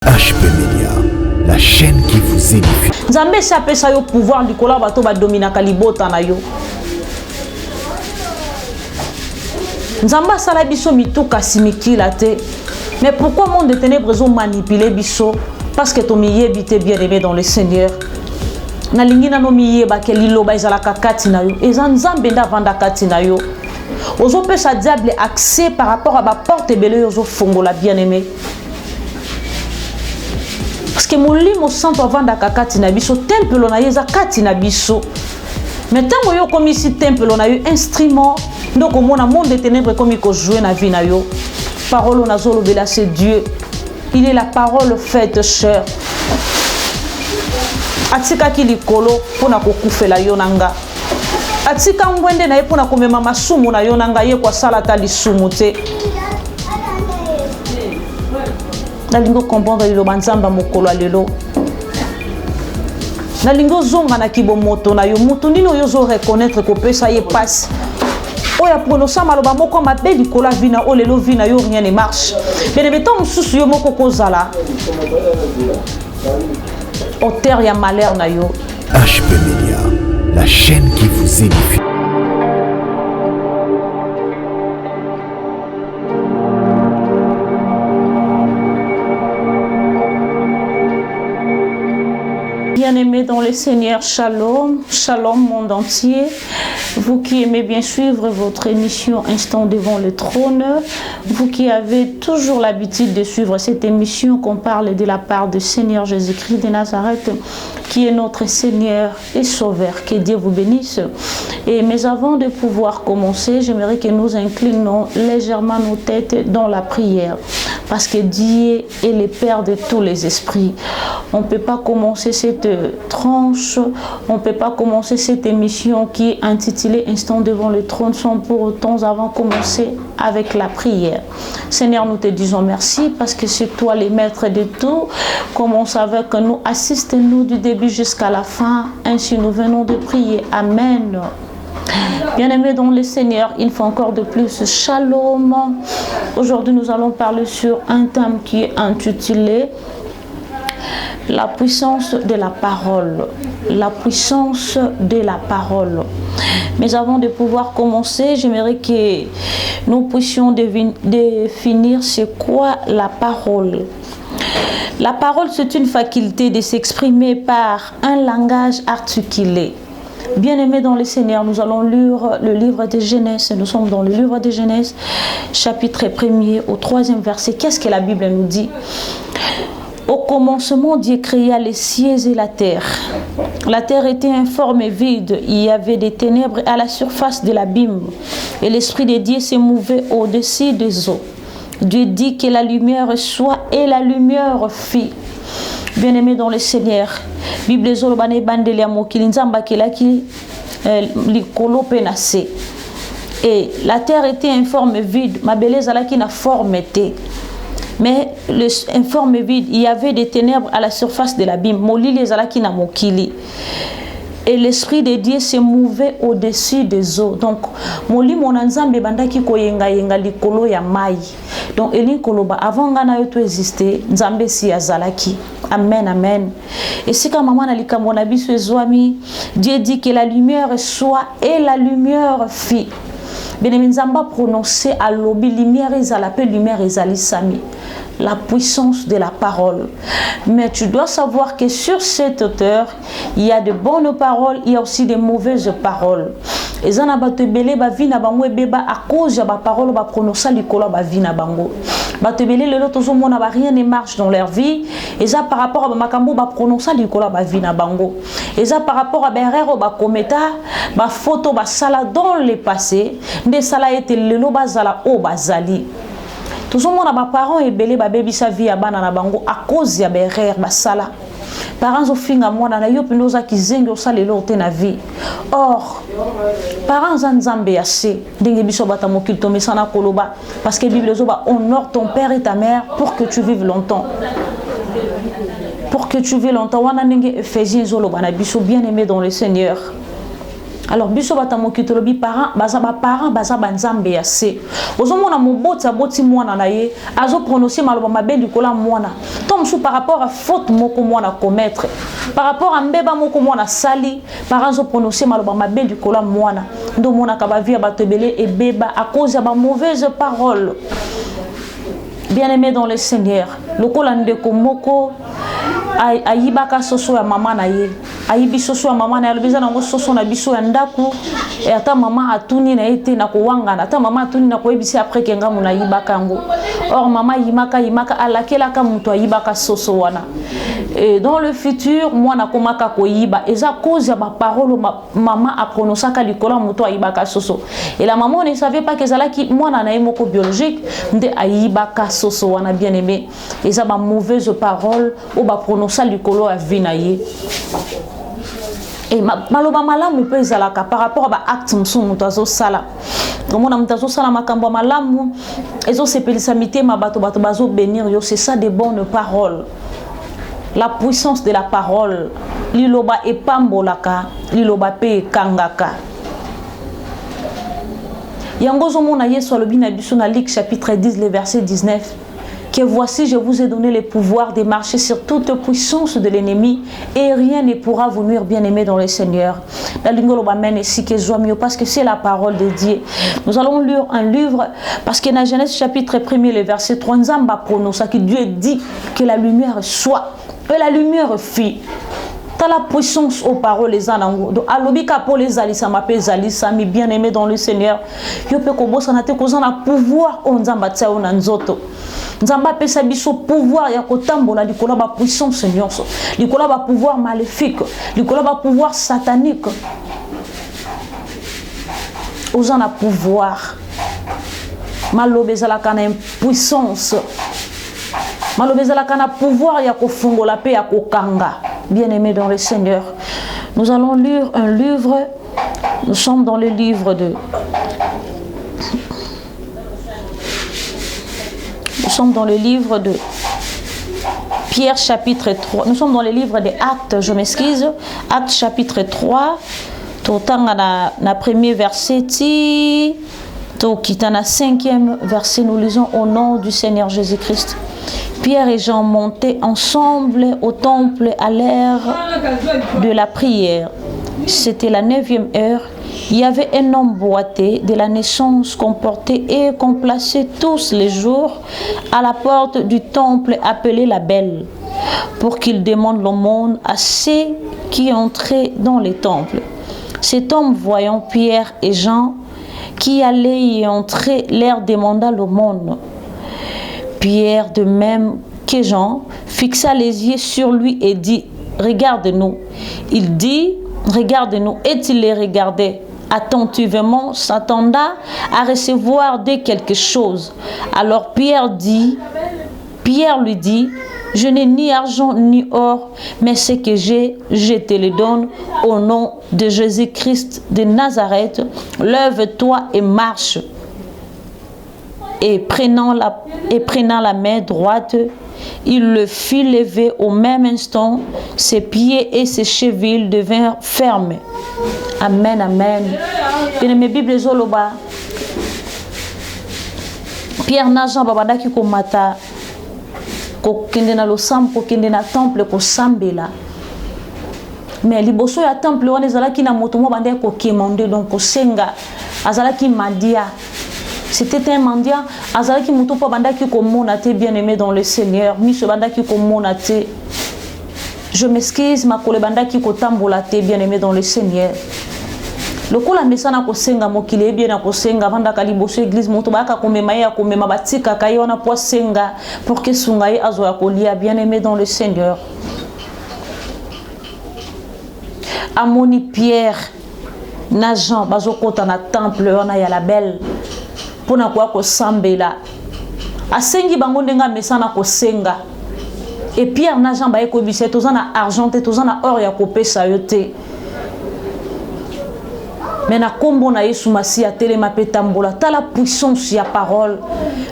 HP Media, la chaîne qui vous édifie. Nzambe sapesa yo pouvoir likola bato ba domina kalibota na yo. Nzamba sala biso mituka simikila te. Mais pourquoi monde de ténèbres ont manipulé biso? Parce que to miyebite bien aimé dans le Seigneur. Na lingina no miyeba ke liloba ezalaka kati na yo. Eza nzambe nda vanda kati na yo. Ozo pesa diable accès par rapport à ba porte belé ozo fongola bien aimé. Parce que molimo santo avanda kati na biso temple na yeza kati na biso. Mais tant yo comme ici temple na yo instrument donc au monde des ténèbres comme il jouer na vie na yo. Parole na zolo bela c'est Dieu. Il est la parole faite chair. Atika ki likolo pona kokufela yo nanga. Atika ngwende na ye pona komema masumu na yo nanga ye kwa sala ta lisumu te. Nalingo comprendre le banzamba mokolo lelo. Nalingo zonga na kibomoto na yo mutu nino yo zo reconnaître ko pesa ye passe. Oya pronosa maloba moko mabe likola vina o lelo vina yo rien ne marche. Mais mettons mususu yo moko kozala. Auteur ya malheur na yo. HP Media, la chaîne qui vous édifie. Bien-aimés dans le Seigneur, shalom, shalom monde entier. Vous qui aimez bien suivre votre émission Instant devant le trône, vous qui avez toujours l'habitude de suivre cette émission qu'on parle de la part du Seigneur Jésus-Christ de Nazareth, qui est notre Seigneur et Sauveur. Que Dieu vous bénisse. Mais avant de pouvoir commencer, j'aimerais que nous inclinons légèrement nos têtes dans la prière. Parce que Dieu est le Père de tous les esprits. On ne peut pas commencer cette tranche, on ne peut pas commencer cette émission qui est intitulée Instant devant le trône sans pour autant avant commencer avec la prière. Seigneur, nous te disons merci parce que c'est toi le maître de tout. Commence avec nous, assiste-nous du début jusqu'à la fin. Ainsi nous venons de prier. Amen. Bien-aimés dans le Seigneur, une fois encore de plus, shalom. Aujourd'hui, nous allons parler sur un thème qui est intitulé la puissance de la parole. La puissance de la parole. Mais avant de pouvoir commencer, j'aimerais que nous puissions définir c'est quoi la parole. La parole, c'est une faculté de s'exprimer par un langage articulé. Bien-aimés dans le Seigneur, nous allons lire le livre de Genèse. Nous sommes dans le livre de Genèse, chapitre 1er, au 3e verset. Qu'est-ce que la Bible nous dit? Au commencement, Dieu créa les cieux et la terre. La terre était informe et vide. Il y avait des ténèbres à la surface de l'abîme. Et l'Esprit de Dieu se mouvait au-dessus des eaux. Dieu dit que la lumière soit et la lumière fit. Bien-aimés dans le Seigneur, Bible zolobane bandeli amokili nzamba kelaki likolo penase. Et la terre était informe et vide, mabele zalaki na forme était. Mais le informe et vide, il y avait des ténèbres à la surface de l'abîme. Molili zalaki na mokili. Et l'Esprit de Dieu se mouvait au-dessus des eaux. Donc, moli monanzambe bandaki koyenga yenga likolo ya mai. Donc, eli koloba avant ngana yo to exister, nzambe si azalaki. Amen, amen. Et c'est quand maman na likambo na biso ezwami, Dieu dit que la lumière soit et la lumière fit. Bien-aimé nzamba prononcé à lobi lumière ezala pe lumière ezali sami. La puissance de la parole. Mais tu dois savoir que sur cette hauteur, il y a de bonnes paroles, il y a aussi de mauvaises paroles. Et ça n'a pas te belé ba vie na bango beba à cause de ba parole ba prononcer likolo ba vie na bango. Ba te belé le loto zo mona ba rien ne marche dans leur vie. Et ça par rapport à ba makambo ba prononcer likolo ba vie na bango. Et ça par rapport à ba erreur ba kometa ba photo ba sala dans le passé, des sala était le lo ba zala o ba zali. Tout le monde a des parents et belé ba baby sa vie à banana bango à cause ya berrer ba sala. Parents au fin à moi na yo pinoza ki zengo sala lote na vie. Or parents en Zambé assez dingue biso bata mokil to mesana koloba parce que Bible zoba honore ton père et ta mère pour que tu vives longtemps. Pour que tu vives longtemps wana ndenge Ephésiens zoloba na biso bien-aimé dans le Seigneur. Alors biso batamoki tolobi parents baza banzambe ya se ozomona mobota boti mwana na ye azo prononcer maloba mabe likola mwana tom sou par rapport à faute moko mwana commettre par rapport à mbeba moko mwana sali parents zo prononcer maloba mabe likola mwana ndo mona ka ba vie batebele et beba à cause ya ba mauvaise parole. Bien-aimé dans le Seigneur, lokola ndeko moko ayibaka soso ya mama na ye ayibi soso ya mama na ye lobeza nango soso na biso ya ndaku et ata mama atuni na ete na kowangana ata mama atuni na koyebisi après kenga muna yibaka ngo or mama yimaka alakelaka muto ayibaka soso wana et dans le futur moi na komaka koyiba eza cause ya ba parole mama a prononcaka likola muto ayibaka soso et la maman ne savait pas que ezalaki mwana na ye moko biologique nde ayibaka soso wana. Bien aimé eza ba mauvaise parole ou ba prononcer likolo ya vie na ye et maloba malamu pe ezalaka par rapport à ba acte musu muto azosala komona muto azosala makambo malamu ezosepelisa mitema bato bazo bénir yo. C'est ça des bonnes paroles, la puissance de la parole. Liloba epambolaka liloba pe kangaka yango zomona Yesu alobi na biso na Luc chapitre 10 le verset 19 que voici je vous ai donné le pouvoir de marcher sur toute puissance de l'ennemi et rien ne pourra vous nuire. Bien-aimé dans le Seigneur, parce que c'est la parole de Dieu. Nous allons lire un livre parce que dans Genèse chapitre 1 le verset 3 Nzamba prononce que Dieu dit que la lumière soit et la lumière fit. T'as la puissance aux paroles les anango. Donc alobika pour les alisa m'appelle alisa mi bien-aimé dans le Seigneur. Yo pe kobo sanate kozana pouvoir on nzamba tsa on nzoto. Nzamba pesa biso pouvoir ya kotambola likola ba puissance nyonso. Likola ba pouvoir maléfique, likola ba pouvoir satanique. Ozana pouvoir. Malobezala kana puissance. Malobezala kana pouvoir ya kofungola pe ya kokanga. Bien-aimés dans le Seigneur, nous allons lire un livre. Nous sommes dans le livre de Pierre chapitre 3. Nous sommes dans le livre des Actes, je m'excuse. Actes chapitre 3. Totanga na premier verset ti tokita na 5e verset, nous lisons au nom du Seigneur Jésus-Christ. Pierre et Jean montaient ensemble au temple à l'heure de la prière. C'était la 9e heure. Il y avait un homme boité de la naissance qu'on portait et qu'on plaçait tous les jours à la porte du temple appelé la Belle, pour qu'il demande l'aumône à ceux qui entraient dans les temples. Cet homme, voyant Pierre et Jean qui allaient y entrer, leur demanda l'aumône. Pierre, de même que Jean, fixa les yeux sur lui et dit « Regarde-nous ». Il dit « Regarde-nous » et il les regardait attentivement, s'attendant à recevoir de quelque chose. Alors Pierre lui dit « Je n'ai ni argent ni or, mais ce que j'ai, je te le donne au nom de Jésus-Christ de Nazareth. Lève-toi et marche. » Et prenant la main droite, il le fit lever. Au même instant, ses pieds et ses chevilles devinrent fermes. Amen, amen. Bien-aimé, Bible zoloba. Pierre na Jean babadaki ko mata ko kende na losam ko kende na temple ko sambela. Mais liboso ya temple wana ezalaki na moto mo bande ko kemande donc ko senga azalaki mandia. C'était un mendiant. Azalaki muto pa bandaki ko monate, bien-aimé dans le Seigneur. Miso bandaki ko monate. Je m'excuse ma kole bandaki ko tambolate, bien-aimé dans le Seigneur. Lokola mesana ko senga mokile bien na ko senga vanda kaliboso église muto baka ko mema ya ko mema batika kayona po senga pour que sungai azo ya kolia, bien-aimé dans le Seigneur. Amoni Pierre na Jean bazokota na temple wana ya la Belle. Pona kwa ko sambela asengi bango ndenga mesana ko senga et Pierre na Jean ba ko bise tozana argent te tozana or ya ko pesa yote Mais na kombo na Yesu Masia telema petambola, ta la puissance ya parole.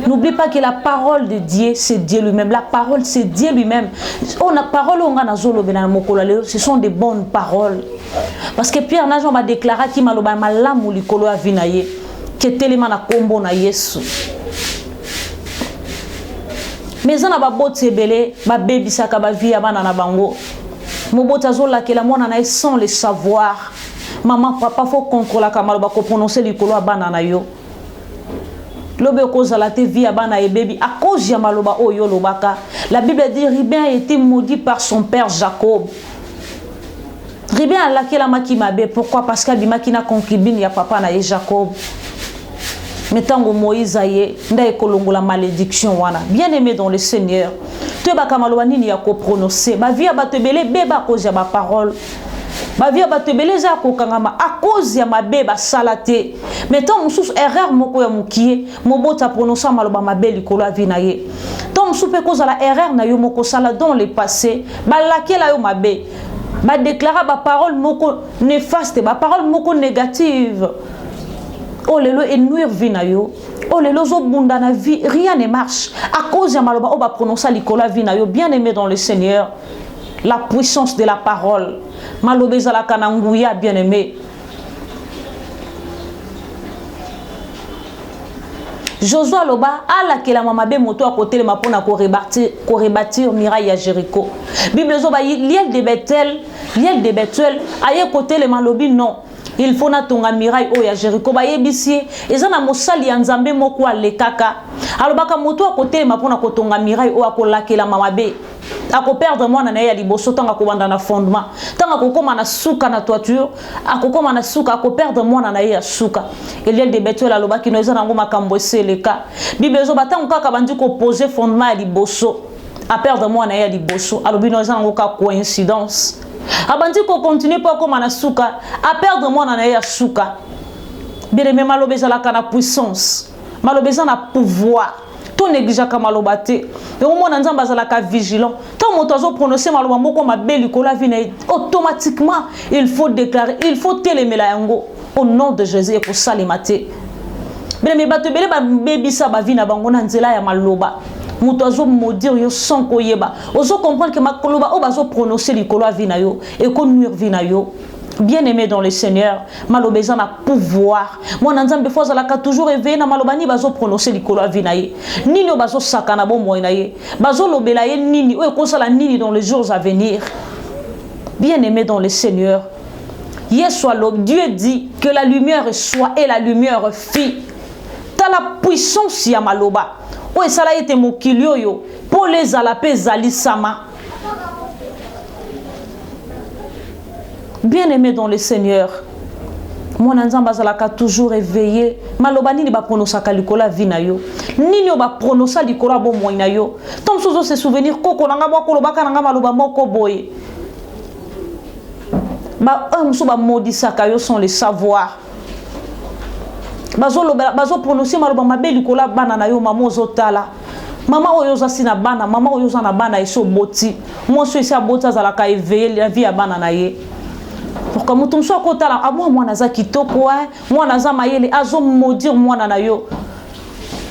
N'oublie pas que la parole de Dieu, c'est Dieu lui-même. La parole, c'est Dieu lui-même. On a parole on a zolo bena mokolo, ce sont des bonnes paroles. Parce que Pierre n'a jamais déclaré qu'il m'a loba malamu likolo avinaye, que telema na kombo na Yesu. Mais on a ba bote sebele, ba baby saka ba vie abana na bango. Mobota zola que la mona na sans le savoir. Maman, papa, faut contrôler la caméra, faut prononcer le colo à banana yo. Lobe cause la vie à banana et baby à cause ya maloba oyo lobaka. La Bible dit Ribin a été maudit par son père Jacob. Ribin a laqué la maki mabe. Pourquoi? Parce qu'il a qui n'a concubine ya papa na Jacob. Mettons Moïse aye nda ekolongo la malédiction wana. Bien aimé dans le Seigneur. Tu ba kamaloba nini ya ko prononcer. Ba vie ba te belé beba cause ya ba parole. Ma vie ba te beleza ko kangama à cause ya mabe ba salate. Mettons mususu erreur moko ya mukie, mobota prononcer maloba mabe likolo avina ye. Tom soupe cause la erreur na yo moko sala dans le passé, ba lakela yo mabe. Ba déclarer ba parole moko néfaste, ba parole moko négative. Oh lelo enuire vina yo. Oh lelo zo bunda na vie, rien ne marche à cause ya maloba o ba prononcer likolo avina yo. Bien aimé dans le Seigneur. La puissance de la parole. Malobeza la kanangouya, bien aimé. Josué Loba, à laquelle ma mabe moto à côté de ma pona ko rebâtir miraille à Jéricho. Bible Zoba, liel de Bethel, aïe côté le malobi, non. Il faut na tonga miraille o ya Jéricho ba yebisi ezana mosali ya nzambe moko alekaka alobaka moto à côté ma pona ko tonga miraille o akolakela mamabe ako perdre mwana na ya liboso tanga ko banda na fondement tanga ko koma na suka na toiture ako koma na suka ako perdre mwana na ya suka eliel de Bethel alobaki no ezana ngoma kambo eseleka Bible zo batanga kaka bandi ko poser fondement ya liboso a perdre mwana ya liboso alobi no ezana ngoka coïncidence. Abandi ko continue pas comme na suka à perdre moi na ya suka. Bien mais malobeza la kana puissance. Malobeza na pouvoir. Ton négligent comme malobate. Et au moins nzamba za la ka vigilant. Tant motozo prononcer maloba moko ma belle ko la vie automatiquement il faut déclarer, il faut télémer la yango au nom de Jésus et pour salimate. Bien mais bato bele ba baby sa ba vie na bango na nzela ya maloba. Moutazo maudire yo sans koyeba. Ozo comprendre que ma koloba o bazo prononcer likolo avina yo et ko nuire vina yo. Bien aimé dans le Seigneur, malobeza na pouvoir. Moi nzambe fois la ka toujours éveillé na malobani bazo prononcer likolo avina ye. Nini o bazo sakana bo moina ye. Bazo lobela ye nini o ekosala nini dans les jours à venir. Bien aimé dans le Seigneur. Hier soit l'aube, Dieu dit que la lumière soit et la lumière fit. T'as la puissance ya maloba. Oh, ça a été mon kilio pour les alapés zalisama. Bien aimé dans le Seigneur, mon nzamba zalaka toujours éveillé. Malobani ni ba prononcer kalikola vinayo. Nini ba prononcer likola bo moinayo. Tom sozo se souvenir koko nanga ba koloba kananga maloba moko boye. Ba muso ba maudissa kayo sont les savoirs. Bazo prononcer maloba mabe likola bana na yo mama ozotala mama oyoza sina bana mama oyoza na bana eso boti moi so esi abota za la ka éveiller la vie ya bana na ye pourquoi mutum so akotala amwa mwana za kitoko mwana za mayele azo maudire mwana na yo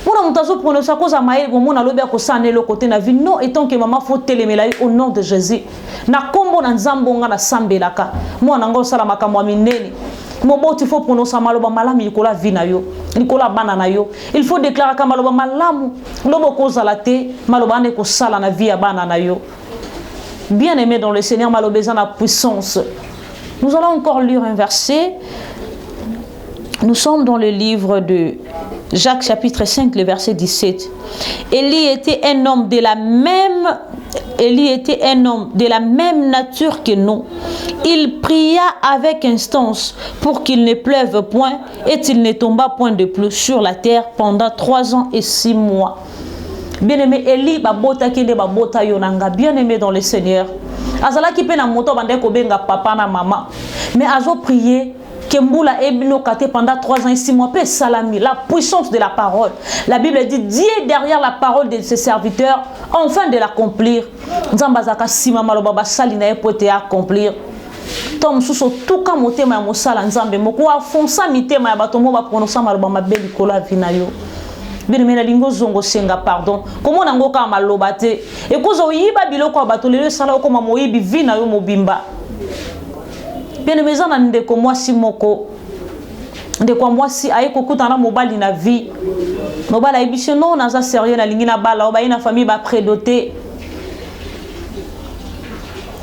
mwana mutazo prononcer koza mayele bo mwana lobi akosana le côté na vie non étant que maman faut télémela au nom de Jésus na kombo na nzambo nga na sambelaka mwana ngo sala makamwa minene. Il faut prononcer maloba malamu likola vina yo likola bana na yo il faut déclarer ka maloba malamu lobo ko zalate maloba ne ko sala na vie ya bana na yo. Bien aimé dans le Seigneur, malobeza na puissance. Nous allons encore lire un verset. Nous sommes dans le livre de Jacques chapitre 5 le verset 17. Élie était un homme de la même nature que nous. Il pria avec instance pour qu'il ne pleuve point et qu'il ne tomba point de pluie sur la terre pendant 3 ans et 6 mois. Bien-aimé, Élie babota kende babota yonanga, bien-aimé dans le Seigneur. Azala ki pe na moto bande ko benga papa na maman. Mais azo prier Kembula ebino kate pendant 3 ans et 6 mois. Pe salami, la puissance de la parole. La Bible dit Dieu derrière la parole de ses serviteurs, enfin de l'accomplir. Nzambazaka sima maloba basali na epote accomplir. Tom suso tuka motema ya mosala nzambe moko afonsa mitema ya bato mo ba prononcer maloba mabeli kola vina yo. Bien aimé na lingo zongo senga pardon. Comment nango ka maloba te. Ekozo yiba biloko bato lelo sala ko moyibi vina yo mobimba. Bien aimé zana ndeko mwasi moko. Ndeko mwasi ayeko kutana mobali na vie. Mobala ebisho non naza sérieux na lingi na bala oba ina famille ba prédoté.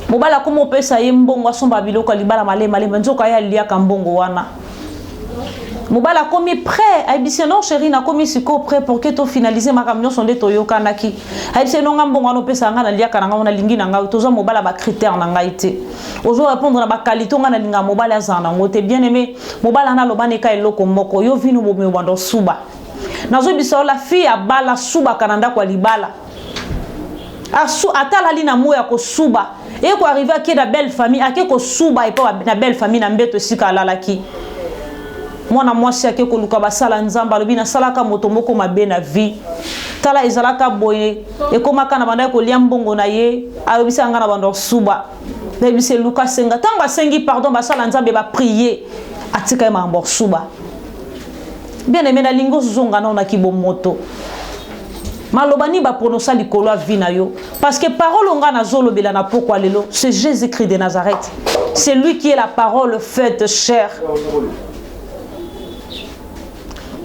Mobala komo pesa ye mbongo asomba biloko libala malema nzoka ya lia ka mbongo wana. Mobala komi prêt aibise non chérie na komi siko prêt pour que to finaliser ma camion son de toyoka naki. Aibise non ngambongo ano pesa nga na lia ka nga na lingi na nga tozo mobala ba critère na nga ité. Ozo répondre na ba qualité nga na linga mobala zana ngote bien aimé mobala na lobane ka eloko moko yo vinu bobe wando suba. Nazo bisa la fille a bala suba kananda kwa libala. Asu atala lina moya ko suba. Et qu'on arrive à qui la belle famille, à qui qu'on souba et pas la belle famille n'embête aussi qu'à la qui. Moi na moi si à qui qu'on luka basala nzamba lobi na salaka motomoko ma bena vie. Tala izalaka boye et comme kana banda ko liambongo na ye, a obisa ngana bando souba. Bebi c'est Lucas senga tanga sengi pardon basala nzamba ba prier atika ma mbor souba. Bien aimé na lingo zonga na na kibo moto. Malobani ba prononcer likolo vina yo parce que parole on na zolo belana pourquoi lelo c'est Jésus-Christ de Nazareth. C'est lui qui est la parole faite chair.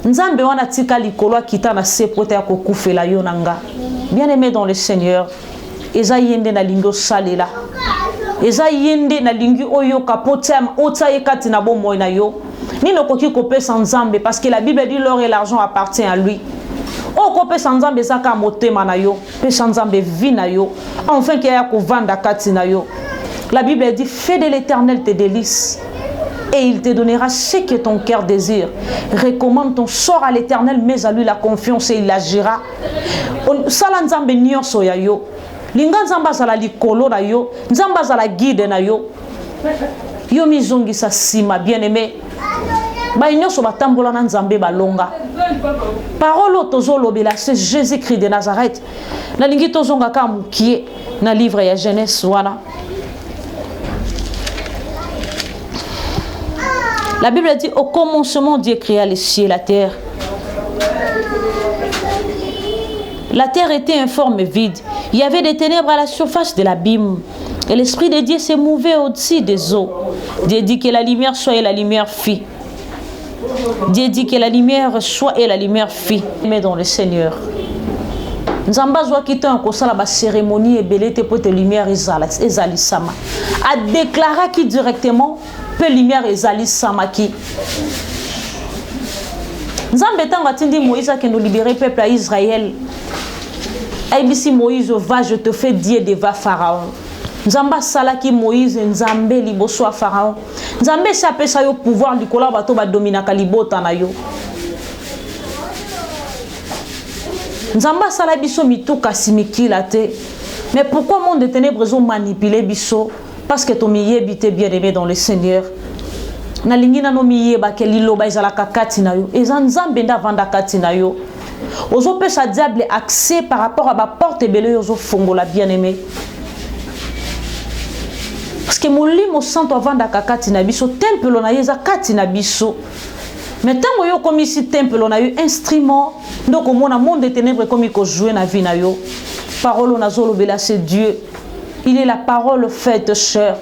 Nzambe wana tika likolo kita na sepote ya kokufela yo nanga. Bien aimé dans le Seigneur, eza yende na lingo salela. Eza yende na lingi oyo kapotem ota ekati na bomo na yo. Ni no koki kopesa Nzambe parce que la Bible dit l'or et l'argent appartient à lui. Oko pesa nzambe zaka motema na yo, pesa nzambe vi na yo, enfin qu'il y a vanda kati na yo. La Bible dit fais de l'Éternel tes délices et il te donnera ce que ton cœur désire. Recommande ton sort à l'Éternel, mais à lui la confiance et il agira. Sala nzambe nyonso ya yo. Linga nzamba sala likolo na yo, nzamba sala guide na yo. Yo mizongi sa sima bien-aimé. Ba nyonso batambola na nzambe balonga. Parole tozolobela c'est Jésus-Christ de Nazareth. Na lingi tozonga ka mukie na livre ya Genèse wana. La Bible dit au commencement Dieu créa les cieux et la terre. La terre était informe et vide. Il y avait des ténèbres à la surface de l'abîme. Et l'Esprit de Dieu se mouvait au-dessus des eaux. Dieu dit que la lumière soit et la lumière fit. Dieu dit que la lumière soit et la lumière fit. Mais dans le Seigneur. Nzamba zwa kita ko sala ba cérémonie et belete pour te lumière ezali sama. A déclaré qui directement peu lumière ezali sama qui. Nzambe tanga tindi Moïse qui nous libérer peuple à Israël. Aibisi Moïse va je te fais Dieu devant Pharaon. Nzamba salaki Moïse nzambe liboso a Pharaon. Nzambe sapesa yo pouvoir likola bato ba domina kalibota na yo. Nzamba sala biso mituka simikila te. Mais pourquoi monde de ténèbres ont manipulé biso? Parce que ton miyebite bien aimé dans le Seigneur. Na lingina no miyeba ke liloba izala kakati na yo. Eza nzambe nda vanda kati na yo. Ozo pesa diable accès par rapport à ba porte belé ozo fongola bien aimé. Parce que molimo santo vanda kakati na biso temple na yeza kati na biso. Mais tant yo comme ici temple on a eu instrument donc au monde des ténèbres comme il jouer na vie na yo. Parole on a zolo bela c'est Dieu. Il est la parole faite chair.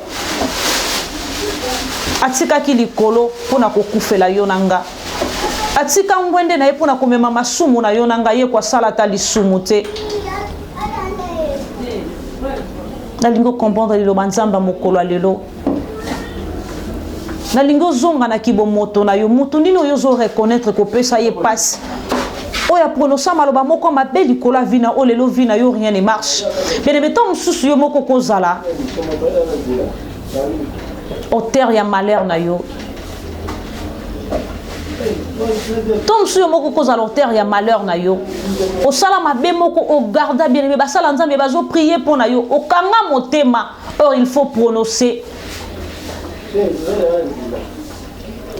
Atika ki likolo pona kokufela yo nanga. Atika ngwende na ye pona komema masumu na yo nanga ye kwa sala ta lisumu te. Nalingo comprendre lilo banzamba mokolo lelo. Nalingo zonga na kibo moto na yo mutu nino yo zo reconnaître ko pesa ye passe. Oya prononcer maloba moko mabeli kola vina o lelo vina yo rien ne marche. Mais mettons mususu yo moko kozala. Au terre ya malheur na yo. Tom suyo moko kozala au terre ya malheur na yo. O sala mabe moko o garda bien aimé ba sala nzambe bazo prier pour na yo. O kanga motema. Or il faut prononcer.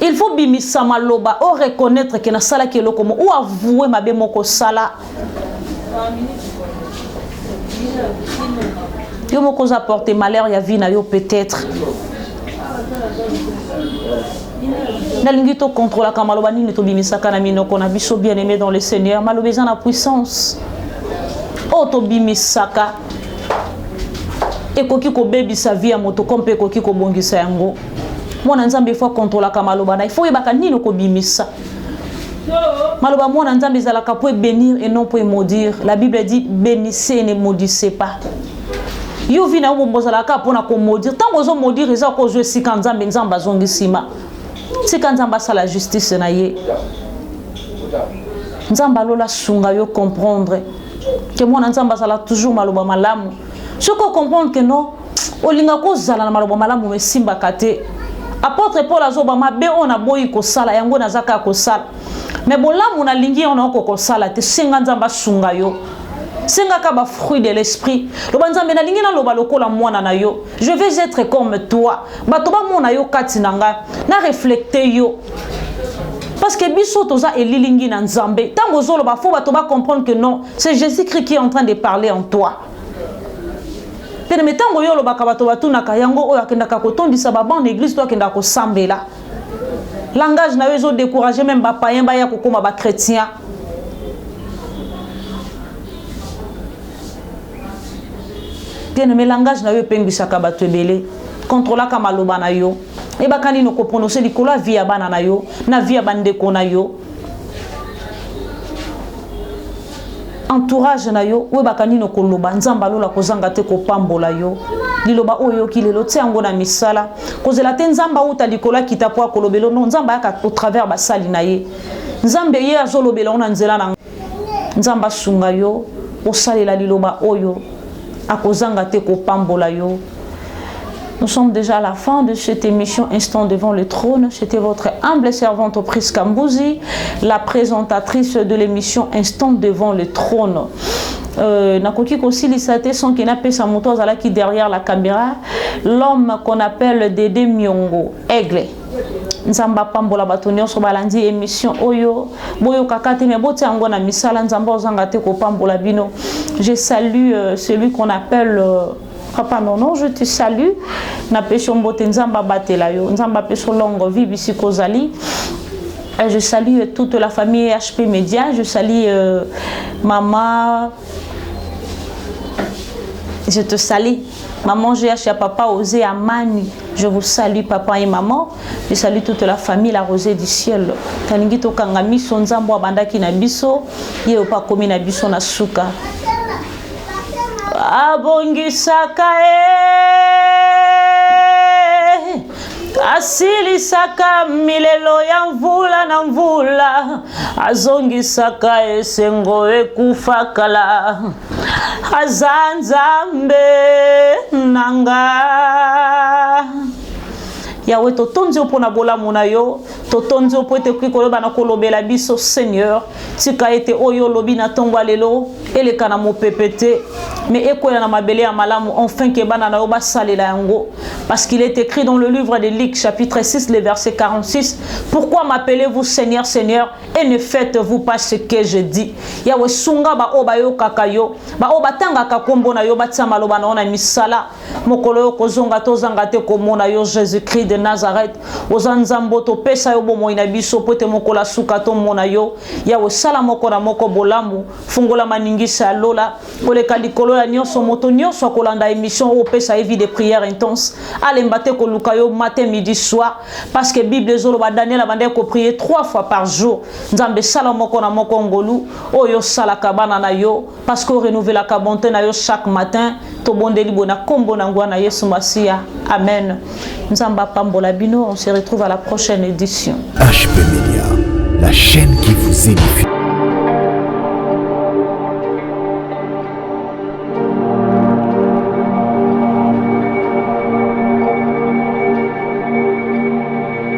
Il faut bimisa maloba ou reconnaître que na sala ke lokomo ou avouer mabe moko sala. Yo moko za porter malheur ya vie na yo peut-être. Nalingito contrôle ka maloba nini to bimisaka na minoko na biso bien aimé dans le Seigneur, maloba eza na puissance. O to bimisaka ekoki ko bebisa vie ya moto kompe ekoki ko bongisa yango. Mwana nzambe faut contrôler ka maloba na il faut yebaka nini ko bimisa. Maloba mwana nzambe ezalaka pour bénir et non pour maudire. La Bible dit bénissez et ne maudissez pas. Yo vina umbozalaka pona ko maudire. Tango zo maudire eza ko jouer sika nzambe nzamba zongisima. Sika nzamba sa la justice na ye. Nzamba lola sunga yo comprendre que mwana nzamba sala toujours maloba malamu. Je peux comprendre que non, olinga ko zala na maloba malamu mesimba kate. Apôtre Paul azobama be on a boyi ko sala yango nazaka ko sala. Mais bolamu na lingi on a ko sala te senga nzamba sunga yo. Senga ka ba fruit de l'esprit. Lo banzambe na lingi na loba lokola mwana na yo. Je vais être comme toi. Bato ba mona yo kati nanga na reflecter yo. Parce que biso toza elilingi na nzambe. Tango zolo ba faut bato ba comprendre que non, c'est Jésus-Christ qui est en train de parler en toi. Tene metango yo lo bakabato batuna kayango oyo akendaka kotondisa ba ban église to akenda ko sambela. Langage na yo zo décourager même ba païen ba ya kokoma ba chrétien. Tene me langage na yo pengisaka bato ebele. Contrôla ka maloba na yo. E bakani no ko prononcer likolo via bana na yo, na via bandeko na yo. Entourage na yo we bakani no koloba nzamba lola kozanga te ko pambola yo liloba oyo kilelo tiango na misala kozela te nzamba uta likola kitapo kolobelo no nzamba yaka au travers basali na ye nzambe ye azolobela ona nzela na nzamba sunga yo osalela liloba oyo akozanga te ko pambola yo. Nous sommes déjà à la fin de cette émission Instant devant le trône. C'était votre humble servante Prisca Mbouzi, la présentatrice de l'émission Instant devant le trône. Nakoki Kosili Sate son qui n'a pas sa moto qui derrière la caméra, l'homme qu'on appelle Dédé Miongo, Aigle. Nzamba pambola batonio so balandi émission oyo boyo kakate me bote angona misala nzamba ozanga te ko pambola bino. Je salue celui qu'on appelle Papa Nono, je te salue. Na peso mbote nzamba batela yo. Nzamba peso longo vie bisiko zali. Je salue toute la famille HP Média. Je salue maman. Je te salue. Maman GH et papa Osé Amani. Je vous salue papa et maman. Je salue toute la famille la rosée du ciel. Taningi to kanga miso nzambo abandaki na biso. Ye opa komi na biso na suka. Abongisaka asilisaka milelo ya mvula na mvula azongisaka esengo ekufakala azanzambe nanga Yahweh totonzi opona bolamu na yo totonzi opote kikoloba na kolobela biso Seigneur tika ete oyo lobi na tongo lelo eleka na mopepete mais ekola na mabele ya malamu enfin ke bana na yo basalela yango parce qu'il est écrit dans le livre de Luc chapitre 6 le verset 46 pourquoi m'appelez-vous Seigneur Seigneur et ne faites-vous pas ce que je dis Yahweh sunga ba oba yo kakayo ba oba tanga ka kombo na yo batia maloba na misala mokolo yo kozonga tozanga te komona yo Jésus-Christ de Nazareth ozanzambo to pesa yo bomo ina biso pote mokola suka to mona yo Yahweh sala moko na moko bolamu fungola maningisa lola koleka likolo ya nyonso moto nyonso akolanda émission o pesa vie de prière intense alembate ko luka yo matin midi soir parce que Bible zolo ba Daniel abande ko prier 3 fois par jour nzambe sala moko na moko ngolu oyo sala kabana na yo parce que renouveler la bonté na yo chaque matin to bondeli bona kombo na ngwa na Yesu Masia amen. Nzamba pambola bino, on se retrouve à la prochaine édition. HP Média, la chaîne qui vous édifie.